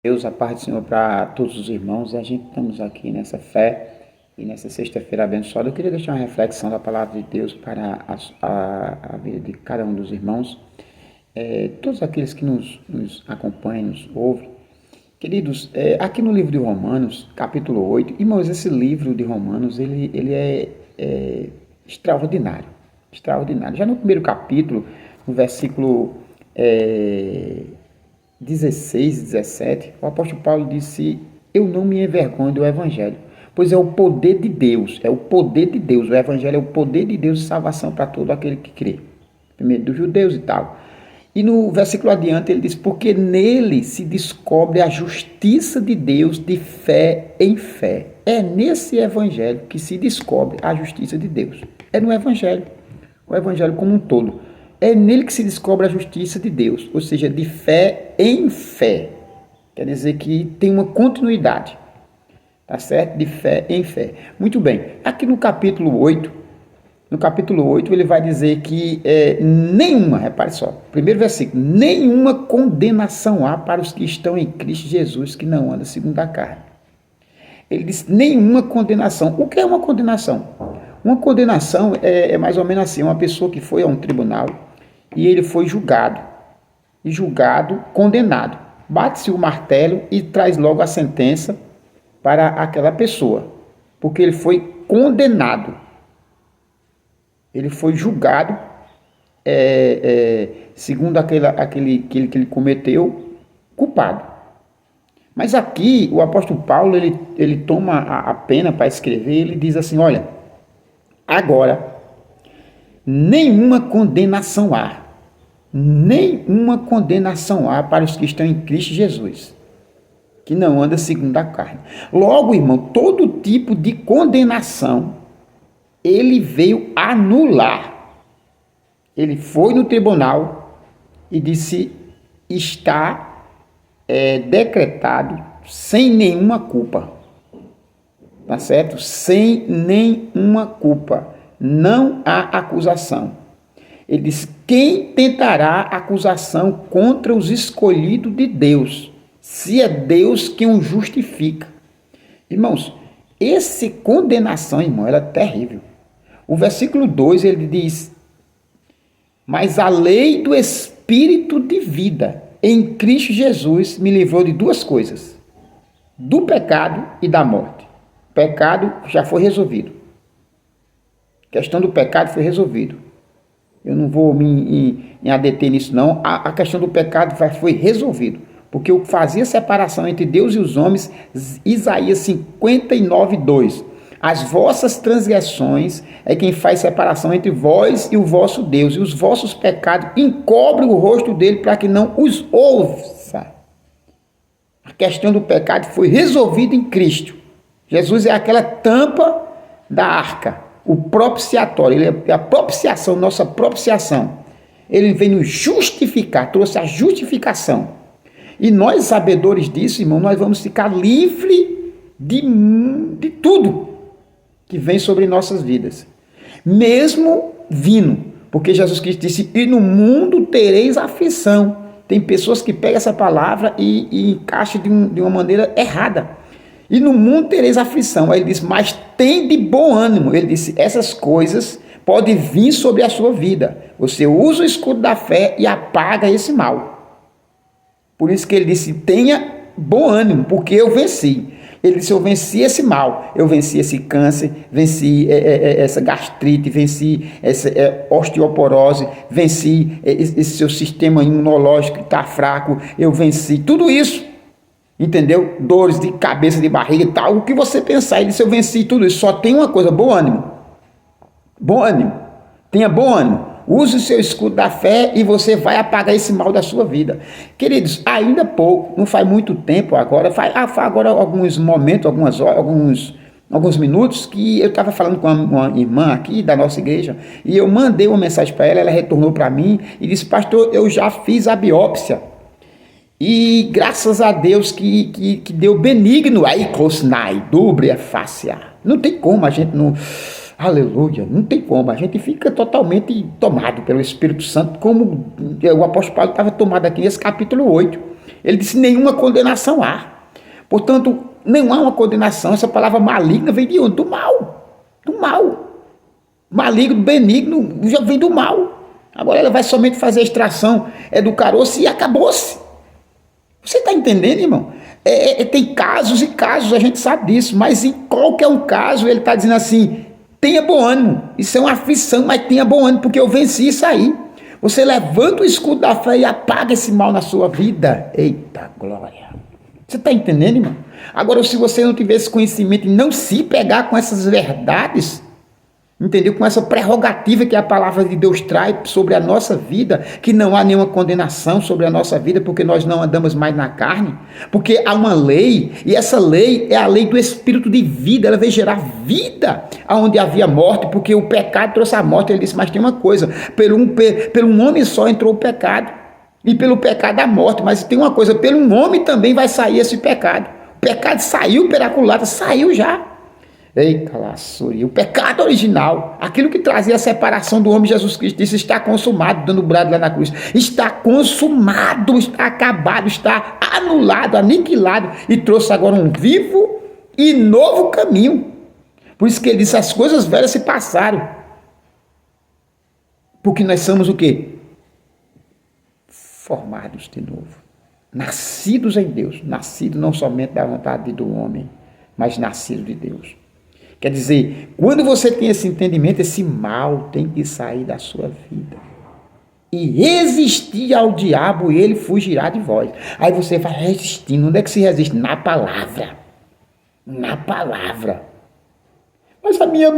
Deus, a paz do Senhor para todos os irmãos. A gente estamos aqui nessa fé e nessa sexta-feira abençoada. Eu queria deixar uma reflexão da palavra de Deus para a vida de cada um dos irmãos, todos aqueles que nos acompanham, nos ouvem. Queridos, aqui no livro de Romanos, capítulo 8, irmãos, esse livro de Romanos, ele é extraordinário, extraordinário. Já no primeiro capítulo, no versículo 16 e 17, o apóstolo Paulo disse: eu não me envergonho do evangelho, pois é o poder de Deus, o evangelho é o poder de Deus de salvação para todo aquele que crê, primeiro dos judeus e tal. E no versículo adiante ele diz: porque nele se descobre a justiça de Deus de fé em fé. É nesse evangelho que se descobre a justiça de Deus. É no evangelho, o evangelho como um todo. É nele que se descobre a justiça de Deus, ou seja, de fé em fé. Quer dizer que tem uma continuidade, tá certo? De fé em fé. Muito bem, aqui no capítulo 8, ele vai dizer que nenhuma, repare só, primeiro versículo: nenhuma condenação há para os que estão em Cristo Jesus, que não andam segundo a carne. Ele diz nenhuma condenação. O que é uma condenação? Uma condenação é mais ou menos assim: uma pessoa que foi a um tribunal e ele foi julgado, condenado. Bate-se o martelo e traz logo a sentença para aquela pessoa, porque ele foi condenado. Ele foi julgado segundo aquele que ele cometeu, culpado. Mas aqui o apóstolo Paulo ele toma a pena para escrever. Ele diz assim: olha, agora nenhuma condenação há para os que estão em Cristo Jesus, que não anda segundo a carne. Logo, irmão, todo tipo de condenação ele veio anular. Ele foi no tribunal e disse: está decretado sem nenhuma culpa. Tá certo? Sem nenhuma culpa. Não há acusação. Ele diz: quem tentará acusação contra os escolhidos de Deus, se é Deus quem o justifica? Irmãos, essa condenação, irmão, ela é terrível. O versículo 2, ele diz: mas a lei do Espírito de vida em Cristo Jesus me livrou de duas coisas: do pecado e da morte. O pecado já foi resolvido. A questão do pecado foi resolvido. Eu não vou me adeter nisso, não. A questão do pecado foi resolvido, porque o que fazia separação entre Deus e os homens, Isaías 59, 2. As vossas transgressões é quem faz separação entre vós e o vosso Deus, e os vossos pecados encobrem o rosto dele para que não os ouça. A questão do pecado foi resolvida em Cristo. Jesus é aquela tampa da arca, o propiciatório. Ele é a propiciação, nossa propiciação. Ele vem nos justificar, trouxe a justificação. E nós, sabedores disso, irmão, nós vamos ficar livres de tudo que vem sobre nossas vidas, mesmo vindo, porque Jesus Cristo disse: e no mundo tereis aflição. Tem pessoas que pegam essa palavra e encaixam de uma maneira errada. E no mundo tereis aflição. Aí ele disse: mas tem de bom ânimo. Ele disse: essas coisas podem vir sobre a sua vida. Você usa o escudo da fé e apaga esse mal. Por isso que ele disse: tenha bom ânimo, porque eu venci. Ele disse: eu venci esse mal, eu venci esse câncer, venci essa gastrite, venci essa osteoporose, venci esse seu sistema imunológico que está fraco, eu venci tudo isso, entendeu? Dores de cabeça, de barriga e tal, o que você pensar. Ele disse: eu venci tudo isso, só tem uma coisa: bom ânimo, tenha bom ânimo. Use o seu escudo da fé e você vai apagar esse mal da sua vida. Queridos, ainda pouco, não faz muito tempo agora, faz agora alguns momentos, algumas horas, alguns minutos, que eu estava falando com uma irmã aqui da nossa igreja, e eu mandei uma mensagem para ela, ela retornou para mim e disse: pastor, eu já fiz a biópsia. E graças a Deus que deu benigno, aí cosnai, dubria fácia. Não tem como a gente não... Aleluia, não tem como, a gente fica totalmente tomado pelo Espírito Santo, como o apóstolo Paulo estava tomado aqui nesse capítulo 8. Ele disse: nenhuma condenação há. Portanto, não há uma condenação. Essa palavra maligna vem de onde? Do mal. Do mal. Maligno, benigno, já vem do mal. Agora ela vai somente fazer a extração do caroço e acabou-se. Você está entendendo, irmão? Tem casos e casos, a gente sabe disso, mas em qualquer um caso ele está dizendo assim: tenha bom ânimo. Isso é uma aflição, mas tenha bom ânimo, porque eu venci isso aí. Você levanta o escudo da fé e apaga esse mal na sua vida. Eita glória! Você está entendendo, irmão? Agora, se você não tiver esse conhecimento e não se pegar com essas verdades, entendeu? Com essa prerrogativa que a palavra de Deus traz sobre a nossa vida, que não há nenhuma condenação sobre a nossa vida, porque nós não andamos mais na carne, porque há uma lei, e essa lei é a lei do Espírito de vida, ela veio gerar vida aonde havia morte, porque o pecado trouxe a morte. Ele disse: mas tem uma coisa, pelo um homem só entrou o pecado, e pelo pecado a morte, mas tem uma coisa, pelo um homem também vai sair esse pecado. O pecado saiu pela culatra, saiu já. Eita laçoria, o pecado original, aquilo que trazia a separação do homem. Jesus Cristo disse: está consumado, dando brado lá na cruz. Está consumado, está acabado, está anulado, aniquilado, e trouxe agora um vivo e novo caminho. Por isso que ele disse: as coisas velhas se passaram. Porque nós somos o quê? Formados de novo, nascidos em Deus, nascidos não somente da vontade do homem, mas nascidos de Deus. Quer dizer, quando você tem esse entendimento, esse mal tem que sair da sua vida e resistir ao diabo, e ele fugirá de vós. Aí você vai resistindo. Onde é que se resiste? Na palavra. Na palavra. Mas a minha